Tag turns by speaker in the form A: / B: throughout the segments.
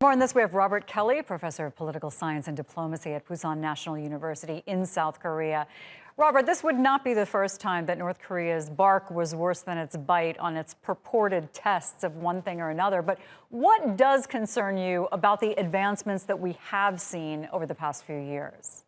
A: More on this, we have Robert Kelly, professor of political science and diplomacy at Pusan National University in South Korea. Robert, this would not be the first time that North Korea's bark was worse than its bite on its purported tests of one thing or another. But what does concern you about the advancements that we have seen over the past few years?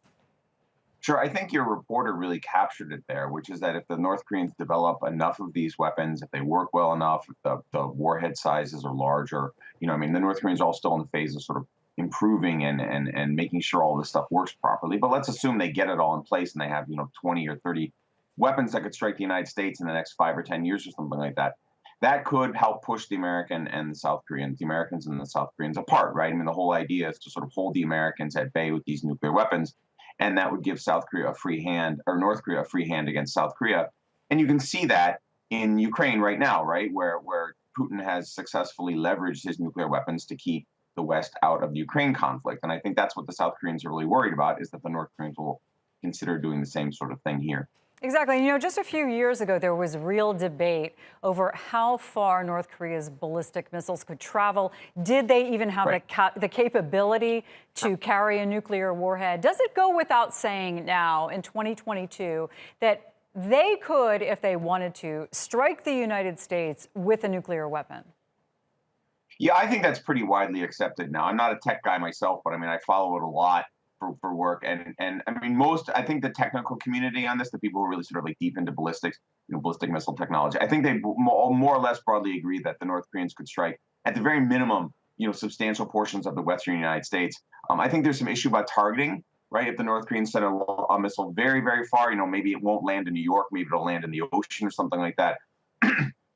B: Sure. I think your reporter really captured it there, which is that if the North Koreans develop enough of these weapons, if they work well enough, if the warhead sizes are larger, the North Koreans are all still in the phase of sort of improving and making sure all this stuff works properly. But let's assume they get it all in place and they have, 20 or 30 weapons that could strike the United States in the next 5 or 10 years or something like that. That could help push the American and the South Koreans, the Americans and the South Koreans apart, right? The whole idea is to sort of hold the Americans at bay with these nuclear weapons. And that would give South Korea a free hand, or North Korea a free hand against South Korea. And you can see that in Ukraine right now, right, where Putin has successfully leveraged his nuclear weapons to keep the West out of the Ukraine conflict. And I think that's what the South Koreans are really worried about, is that the North Koreans will consider doing the same sort of thing here.
A: Exactly. Just a few years ago, there was real debate over how far North Korea's ballistic missiles could travel. Did they even have the capability to carry a nuclear warhead? Does it go without saying now, in 2022, that they could, if they wanted to, strike the United States with a nuclear weapon?
B: Yeah, I think that's pretty widely accepted now. I'm not a tech guy myself, but I follow it a lot for work. And I think the technical community on this, the people who are really sort of like deep into ballistics, ballistic missile technology, I think they more or less broadly agree that the North Koreans could strike at the very minimum, substantial portions of the Western United States. I think there's some issue about targeting, right? If the North Koreans send a missile very, very far, maybe it won't land in New York, maybe it'll land in the ocean or something like that.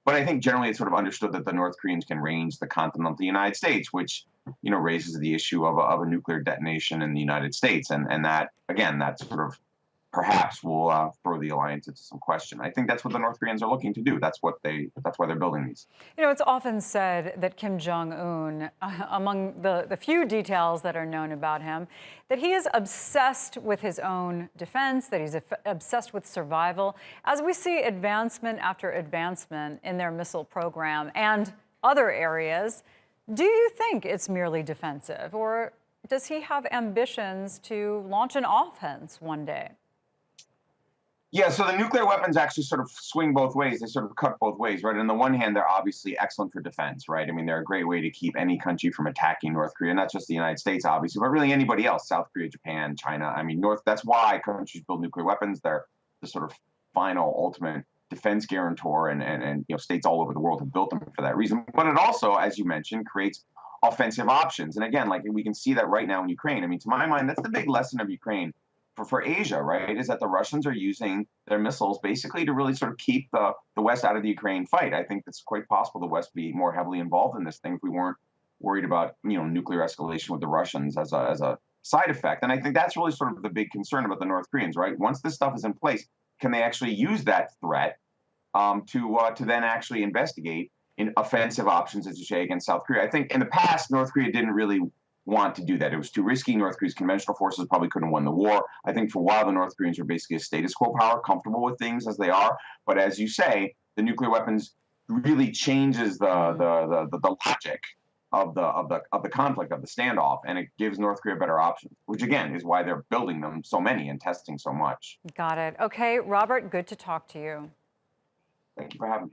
B: But I think generally it's sort of understood that the North Koreans can range the continent of the United States, which, raises the issue of a nuclear detonation in the United States. And that, again, that sort of perhaps will throw the alliance into some question. I think that's what the North Koreans are looking to do. That's why they're building these.
A: It's often said that Kim Jong-un, among the few details that are known about him, that he is obsessed with his own defense, that he's obsessed with survival. As we see advancement after advancement in their missile program and other areas, do you think it's merely defensive, or does he have ambitions to launch an offense one day?
B: Yeah, so the nuclear weapons actually sort of swing both ways. They sort of cut both ways, right? On the one hand, they're obviously excellent for defense, right? They're a great way to keep any country from attacking North Korea, not just the United States, obviously, but really anybody else, South Korea, Japan, China. That's why countries build nuclear weapons. They're the sort of final, ultimate defense guarantor, and states all over the world have built them for that reason. But it also, as you mentioned, creates offensive options. And again, like we can see that right now in Ukraine. To my mind, that's the big lesson of Ukraine for Asia, right, is that the Russians are using their missiles basically to really sort of keep the West out of the Ukraine fight. I think it's quite possible the West be more heavily involved in this thing if we weren't worried about, nuclear escalation with the Russians as a side effect. And I think that's really sort of the big concern about the North Koreans, right? Once this stuff is in place, can they actually use that threat to then actually investigate in offensive options, as you say, against South Korea? I think in the past, North Korea didn't really want to do that. It was too risky. North Korea's conventional forces probably couldn't have won the war. I think for a while, the North Koreans were basically a status quo power, comfortable with things as they are. But as you say, the nuclear weapons really changes the logic of the conflict, of the standoff, and it gives North Korea better options, which again is why they're building them so many and testing so much.
A: Got it. Okay, Robert, good to talk to you.
B: Thank you for having me.